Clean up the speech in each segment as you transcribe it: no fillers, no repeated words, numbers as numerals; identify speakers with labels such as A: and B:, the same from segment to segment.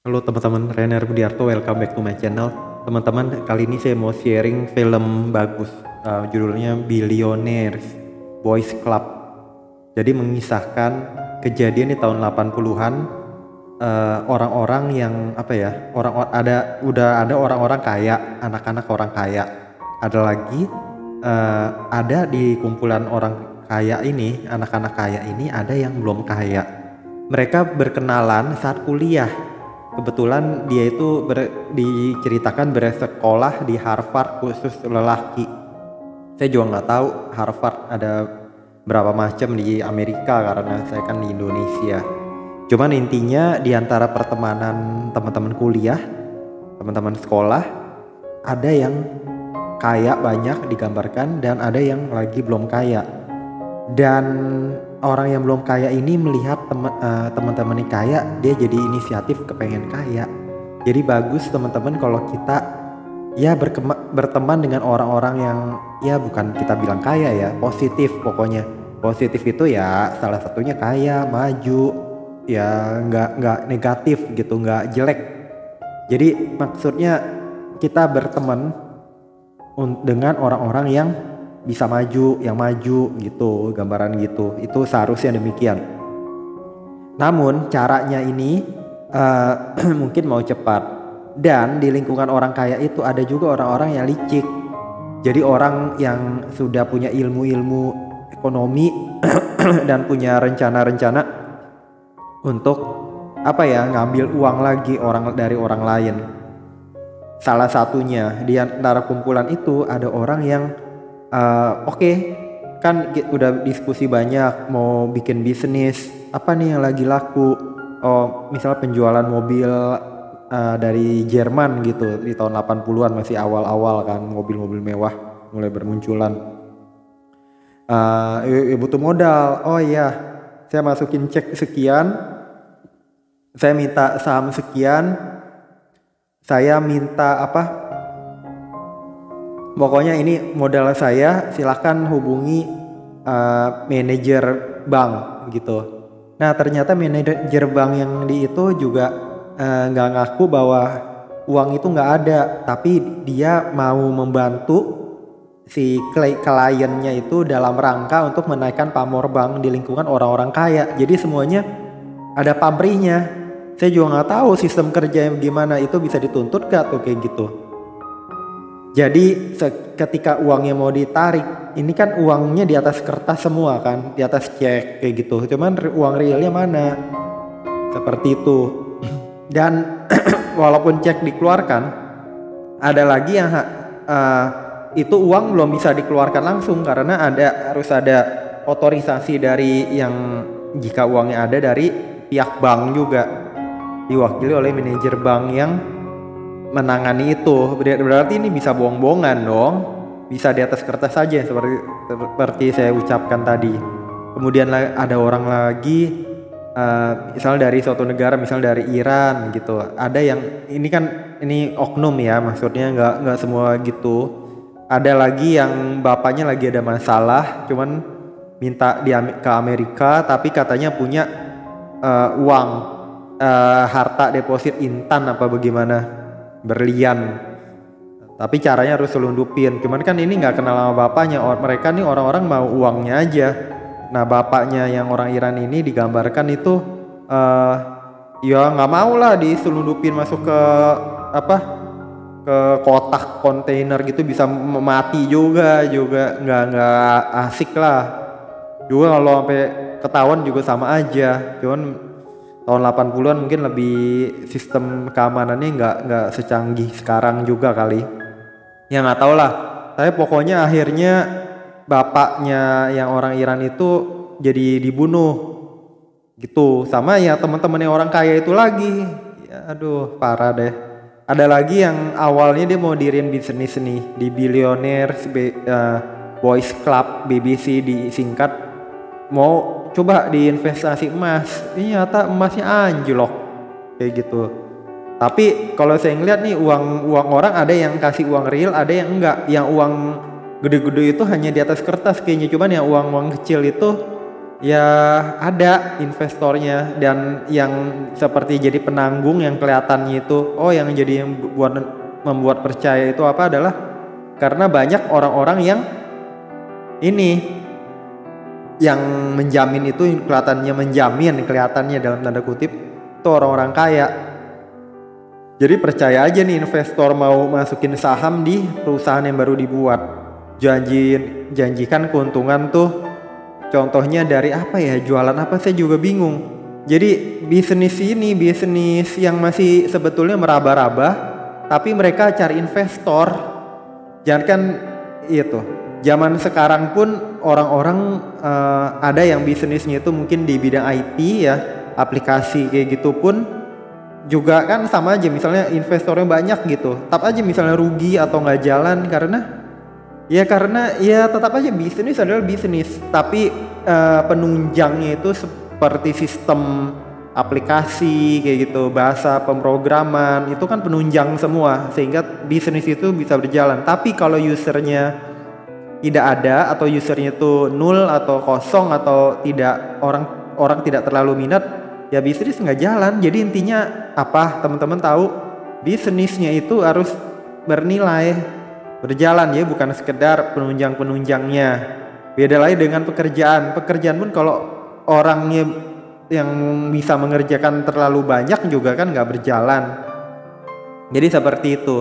A: Halo teman-teman, Rener Budiarto, welcome back to my channel. Teman-teman, kali ini saya mau sharing film bagus, judulnya Billionaires Boys Club. Jadi mengisahkan kejadian di tahun 80-an, orang-orang yang udah ada orang-orang kaya, anak-anak orang kaya. Ada lagi ada di kumpulan orang kaya ini, anak-anak kaya ini ada yang belum kaya. Mereka berkenalan saat kuliah. Kebetulan dia itu diceritakan bersekolah di Harvard khusus lelaki. Saya juga nggak tahu Harvard ada berapa macam di Amerika karena saya kan di Indonesia. Cuman intinya di antara pertemanan teman-teman kuliah, teman-teman sekolah, ada yang kaya banyak digambarkan dan ada yang lagi belum kaya. Dan orang yang belum kaya ini melihat teman-teman yang kaya, dia jadi inisiatif kepengen kaya. Jadi bagus teman-teman kalau kita ya berteman dengan orang-orang yang ya bukan kita bilang kaya ya, positif pokoknya. Positif itu ya salah satunya kaya, maju, ya nggak negatif gitu, nggak jelek. Jadi maksudnya kita berteman dengan orang-orang yang bisa maju, yang maju gitu, gambaran gitu. Itu seharusnya demikian. Namun caranya ini mungkin mau cepat. Dan di lingkungan orang kaya itu ada juga orang-orang yang licik. Jadi orang yang sudah punya ilmu-ilmu ekonomi dan punya rencana-rencana untuk ngambil uang lagi dari orang lain. Salah satunya di antara kumpulan itu ada orang yang kan udah diskusi banyak mau bikin bisnis apa nih yang lagi laku. Misalnya penjualan mobil dari Jerman gitu di tahun 80-an, masih awal-awal kan mobil-mobil mewah mulai bermunculan. Butuh modal. Oh iya, saya masukin cek sekian, saya minta saham sekian, saya minta pokoknya ini modal saya, silahkan hubungi manajer bank gitu. Nah ternyata manajer bank yang di itu juga nggak ngaku bahwa uang itu nggak ada, tapi dia mau membantu si kliennya itu dalam rangka untuk menaikkan pamor bank di lingkungan orang-orang kaya. Jadi semuanya ada pamrihnya. Saya juga nggak tahu sistem kerjanya gimana, itu bisa dituntut gak tuh kayak gitu. Jadi ketika uangnya mau ditarik, ini kan uangnya di atas kertas semua kan, di atas cek kayak gitu. Cuman uang realnya mana? Seperti itu. Dan walaupun cek dikeluarkan, ada lagi yang itu uang belum bisa dikeluarkan langsung karena harus ada otorisasi dari yang, jika uangnya ada dari pihak bank juga, diwakili oleh manajer bank yang menangani itu. Berarti ini bisa bohong-bohongan dong, bisa di atas kertas saja seperti saya ucapkan tadi. Kemudian ada orang lagi misal dari suatu negara, misal dari Iran gitu, ada yang ini oknum ya, maksudnya nggak semua gitu. Ada lagi yang bapaknya lagi ada masalah, cuman minta ke Amerika, tapi katanya punya uang harta deposit intan apa bagaimana, berlian, tapi caranya harus selundupin. Cuman kan ini nggak kenal sama bapaknya. Mereka nih orang-orang mau uangnya aja. Nah bapaknya yang orang Iran ini digambarkan itu ya nggak mau lah diselundupin masuk ke ke kotak kontainer gitu, bisa mati juga nggak asik lah. Juga kalau sampai ketahuan juga sama aja. Cuman tahun 80-an mungkin lebih sistem keamanannya nggak secanggih sekarang juga kali. Ya nggak tahu lah. Tapi pokoknya akhirnya bapaknya yang orang Iran itu jadi dibunuh gitu. Sama ya teman-temannya orang kaya itu lagi. Ya aduh parah deh. Ada lagi yang awalnya dia mau diriin bisnis nih di Billionaires Boys Club, BBC disingkat, mau coba diinvestasi emas. Ternyata emasnya anjlok kayak gitu. Tapi kalau saya ngeliat nih uang orang, ada yang kasih uang real, ada yang enggak. Yang uang gede-gede itu hanya di atas kertas kayaknya. Cuman yang uang kecil itu ya ada investornya, dan yang seperti jadi penanggung yang kelihatannya itu, oh yang jadi yang membuat percaya itu apa adalah karena banyak orang-orang yang ini yang menjamin itu kelihatannya dalam tanda kutip itu orang-orang kaya. Jadi percaya aja nih investor mau masukin saham di perusahaan yang baru dibuat. Janjikan keuntungan tuh contohnya dari apa ya, jualan apa saya juga bingung. Jadi bisnis yang masih sebetulnya meraba-raba, tapi mereka cari investor. Jangan kan itu. Zaman sekarang pun orang-orang ada yang bisnisnya itu mungkin di bidang IT ya, aplikasi kayak gitu pun juga kan sama aja, misalnya investornya banyak gitu, tetap aja misalnya rugi atau nggak jalan karena ya tetap aja bisnis adalah bisnis, tapi penunjangnya itu seperti sistem aplikasi kayak gitu, bahasa pemrograman itu kan penunjang semua sehingga bisnis itu bisa berjalan. Tapi kalau usernya tidak ada atau usernya itu nol atau kosong atau tidak, orang tidak terlalu minat, ya bisnis nggak jalan. Jadi intinya apa, teman-teman tahu, bisnisnya itu harus bernilai, berjalan ya, bukan sekedar penunjangnya. Beda lagi dengan pekerjaan pun kalau orangnya yang bisa mengerjakan terlalu banyak juga kan nggak berjalan. Jadi seperti itu.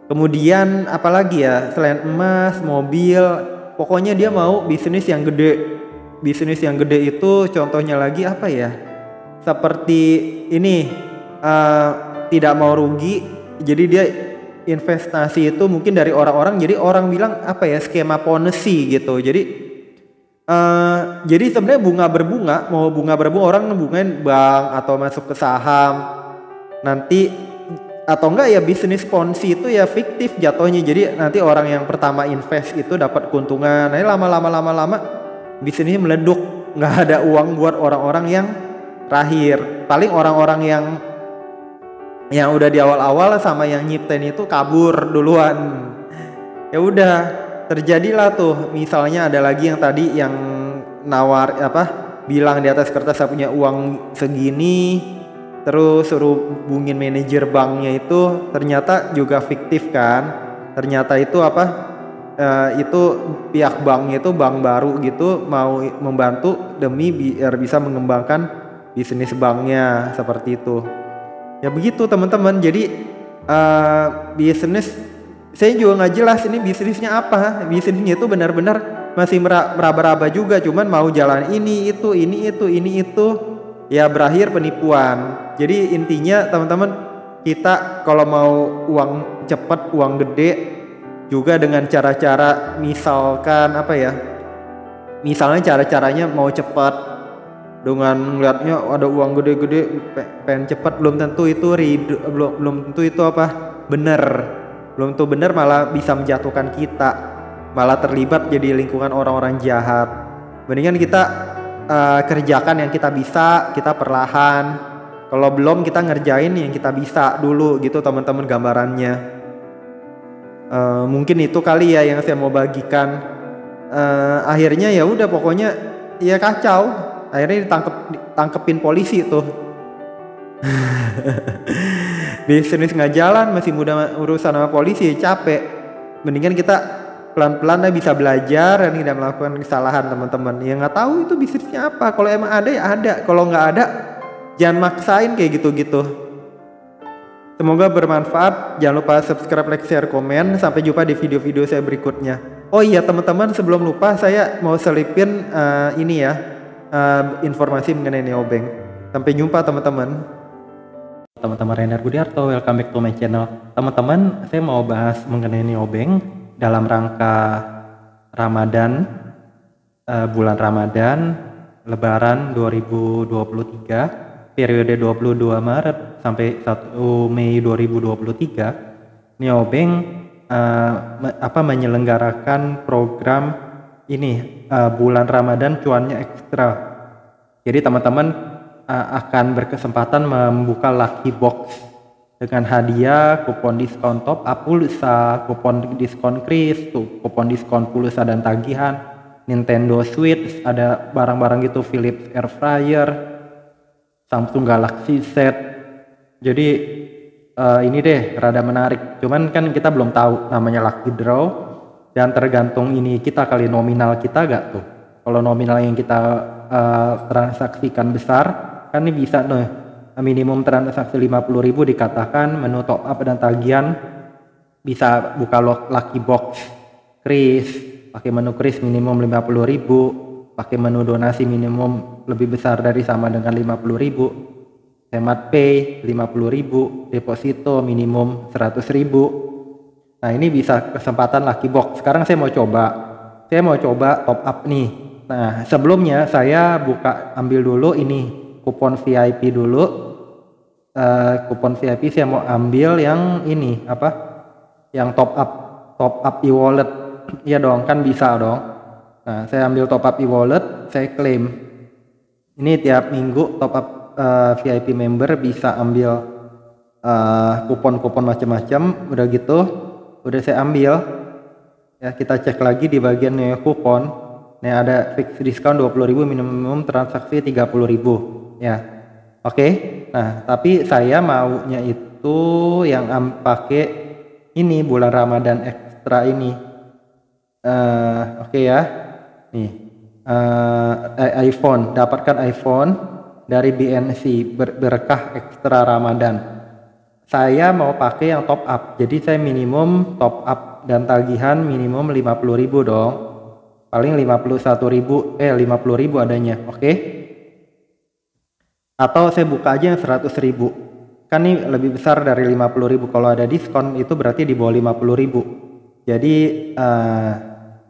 A: Kemudian apalagi ya, selain emas, mobil, pokoknya dia mau bisnis yang gede. Bisnis yang gede itu contohnya lagi apa ya, seperti ini, tidak mau rugi, jadi dia investasi itu mungkin dari orang-orang, jadi orang bilang apa ya, skema Ponzi gitu. Jadi sebenarnya mau bunga berbunga, orang bunganya bank atau masuk ke saham nanti, atau enggak ya bisnis Ponzi itu ya fiktif jatuhnya. Jadi nanti orang yang pertama invest itu dapat keuntungan, nah lama bisnisnya meleduk, nggak ada uang buat orang-orang yang terakhir. Paling orang-orang yang udah di awal-awal sama yang nyiptain itu kabur duluan. Ya udah, terjadilah tuh, misalnya ada lagi yang tadi yang bilang di atas kertas saya punya uang segini, terus suruh hubungin manajer banknya, itu ternyata juga fiktif kan. Ternyata itu itu pihak banknya itu bank baru gitu, mau membantu demi biar bisa mengembangkan bisnis banknya, seperti itu. Ya begitu teman-teman. Jadi bisnis, saya juga nggak jelas ini bisnisnya apa. Bisnisnya itu benar-benar masih meraba-raba juga, cuman mau jalan ini itu, ya berakhir penipuan. Jadi intinya teman-teman, kita kalau mau uang cepat, uang gede juga dengan cara-cara, misalkan misalnya cara-caranya mau cepat dengan ngeliatnya ada uang gede-gede pengen cepat, belum tentu itu bener, malah bisa menjatuhkan kita, malah terlibat jadi lingkungan orang-orang jahat. Mendingan kita kerjakan yang kita bisa, kita perlahan. Kalau belum, kita ngerjain yang kita bisa dulu gitu teman-teman, gambarannya. Mungkin itu kali ya yang saya mau bagikan. Akhirnya ya udah, pokoknya ya kacau. Akhirnya ditangkepin polisi tuh. Bisnis nggak jalan, masih muda urusan sama polisi, capek. Mendingan kita pelan-pelan bisa belajar dan tidak melakukan kesalahan teman-teman. Ya nggak tahu itu bisnisnya apa. Kalau emang ada ya ada. Kalau nggak ada, jangan maksain kayak gitu-gitu. Semoga bermanfaat. Jangan lupa subscribe, like, share, komen. Sampai jumpa di video-video saya berikutnya. Oh iya teman-teman, sebelum lupa saya mau selipin informasi mengenai neobank. Sampai jumpa teman-teman. Teman-teman, Reiner Budiarto, welcome back to my channel. Teman-teman, saya mau bahas mengenai neobank dalam rangka Ramadan, bulan Ramadan, Lebaran 2023, periode 22 Maret sampai 1 Mei 2023. Neobank menyelenggarakan program ini, bulan Ramadan cuannya ekstra. Jadi teman-teman akan berkesempatan membuka lucky box dengan hadiah kupon diskon top up pulsa, kupon diskon kris, kupon diskon pulsa dan tagihan, Nintendo Switch, ada barang-barang gitu, Philips Air Fryer, Samsung Galaxy Z. Jadi ini deh rada menarik. Cuman kan kita belum tahu namanya lucky draw dan tergantung ini kita kali nominal kita gak tuh. Kalau nominal yang kita transaksikan besar kan ini bisa nih minimum transaksi 50.000 dikatakan, menu top up dan tagihan bisa buka lucky box kris, pakai menu kris minimum 50.000, pakai menu donasi minimum lebih besar dari sama dengan 50.000, hemat pay 50.000, deposito minimum 100.000. Nah ini bisa kesempatan lucky box. Sekarang saya mau coba top up nih. Nah sebelumnya saya ambil dulu ini kupon VIP dulu. Kupon VIP saya mau ambil yang ini yang top up e-wallet. Iya dong, kan bisa dong. Nah saya ambil top up e-wallet, saya klaim ini tiap minggu top up VIP member bisa ambil kupon-kupon macam-macam. Udah gitu udah saya ambil ya, kita cek lagi di bagian kupon. Nah ada fixed discount 20.000, minimum transaksi 30.000 ya. Oke. Nah tapi saya maunya itu yang pakai ini bulan Ramadan ekstra ini. Oke ya, nih iPhone, dapatkan iPhone dari BNC berkah ekstra Ramadan. Saya mau pakai yang top up, jadi saya minimum top up dan tagihan minimum 50.000 dong, paling 51.000 50.000 adanya, oke? Atau saya buka aja yang 100.000, kan ini lebih besar dari 50.000, kalau ada diskon itu berarti di bawah 50.000. Jadi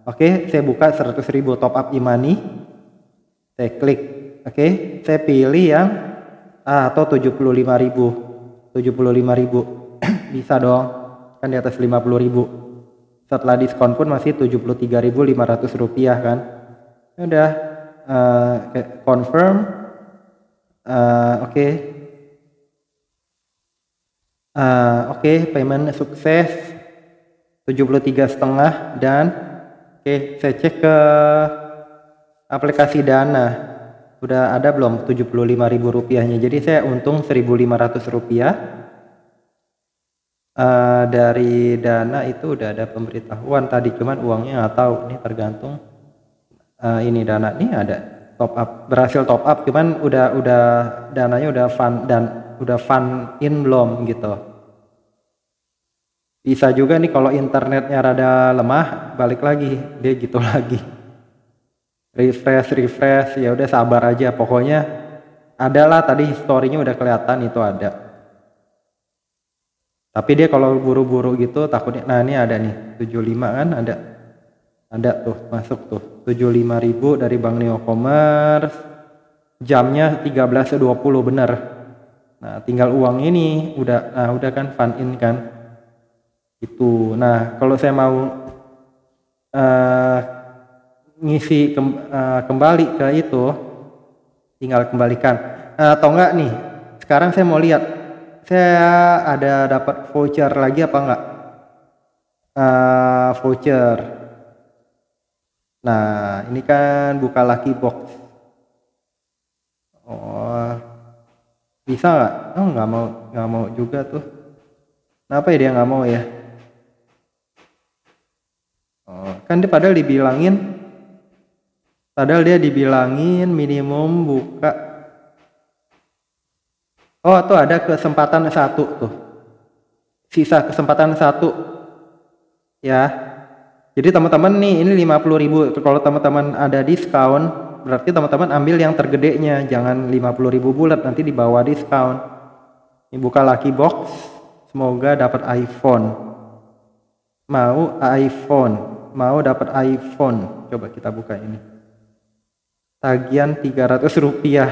A: oke, saya buka 100.000 top up e-money, saya klik, oke, saya pilih yang atau 75.000 bisa dong, kan di atas 50.000. Setelah diskon pun masih 73.500 rupiah kan. Udah confirm, oke. Oke, payment sukses 73,5 dan oke, saya cek ke aplikasi Dana. Udah ada belum 75.000 rupiahnya. Jadi saya untung 1.500 rupiah. Dari Dana itu udah ada pemberitahuan tadi, cuman uangnya nggak tahu. Ini tergantung. Ini Dana nih ada top up, berhasil top up, cuman udah dananya udah fund in belum gitu. Bisa juga nih kalau internetnya rada lemah, balik lagi dia gitu lagi. Refresh ya udah sabar aja, pokoknya adalah tadi historinya udah kelihatan itu ada. Tapi dia kalau buru-buru gitu takutnya. Nah ini ada nih 75 kan, ada tuh masuk tuh 75.000 dari Bank Neo Commerce, jamnya 13.20 bener. Nah tinggal uang ini udah kan fund in kan itu. Nah kalau saya mau ngisi kembali ke itu, tinggal kembalikan atau enggak nih. Sekarang saya mau lihat saya ada dapat voucher lagi apa enggak. Voucher, nah ini kan buka lucky box. Oh bisa nggak? Oh nggak mau juga tuh. Kenapa ya dia nggak mau ya? Oh, kan dia padahal dia dibilangin minimum buka. Oh tuh ada kesempatan 1 tuh, sisa kesempatan 1 ya. Jadi teman-teman nih ini 50.000, kalau teman-teman ada diskon berarti teman-teman ambil yang tergedenya, jangan 50.000 bulat, nanti di bawah diskon. Ini buka lucky box, semoga dapat iPhone. Mau dapat iPhone, coba kita buka ini. Tagihan 300 rupiah.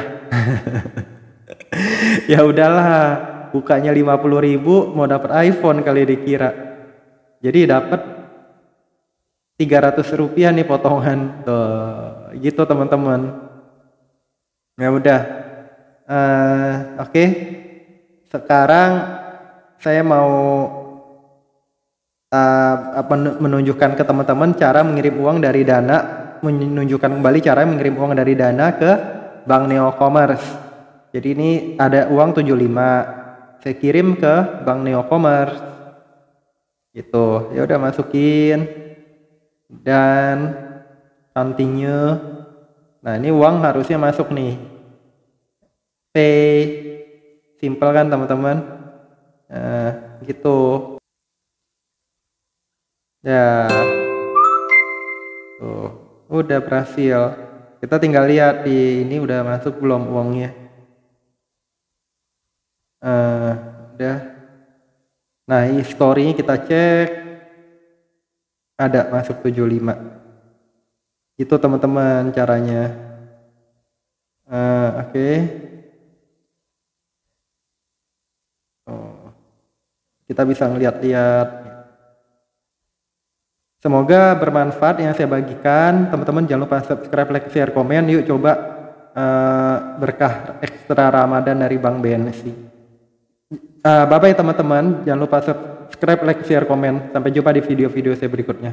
A: Ya udahlah, bukanya 50.000 mau dapat iPhone kali dikira. Jadi dapat 300 rupiah nih potongan tuh, gitu teman-teman. Ya udah, oke. Sekarang saya mau menunjukkan ke teman-teman cara mengirim uang dari Dana menunjukkan kembali cara mengirim uang dari Dana ke Bank Neo Commerce. Jadi ini ada uang 75, saya kirim ke Bank Neo Commerce. Gitu. Ya udah masukin dan continue. Nah, ini uang harusnya masuk nih. Pay. Simple kan teman-teman? Gitu. Ya. Tuh, udah berhasil. Kita tinggal lihat di ini udah masuk belum uangnya. Udah. Nah, history kita cek. Ada masuk 75. Itu teman-teman caranya. Oke. Kita bisa ngeliat-liat. Semoga bermanfaat yang saya bagikan. Teman-teman jangan lupa subscribe, like, share, komen. Yuk coba berkah ekstra Ramadan dari Bank BNC. Bye-bye teman-teman. Jangan lupa subscribe, like, share, komen. Sampai jumpa di video-video saya berikutnya.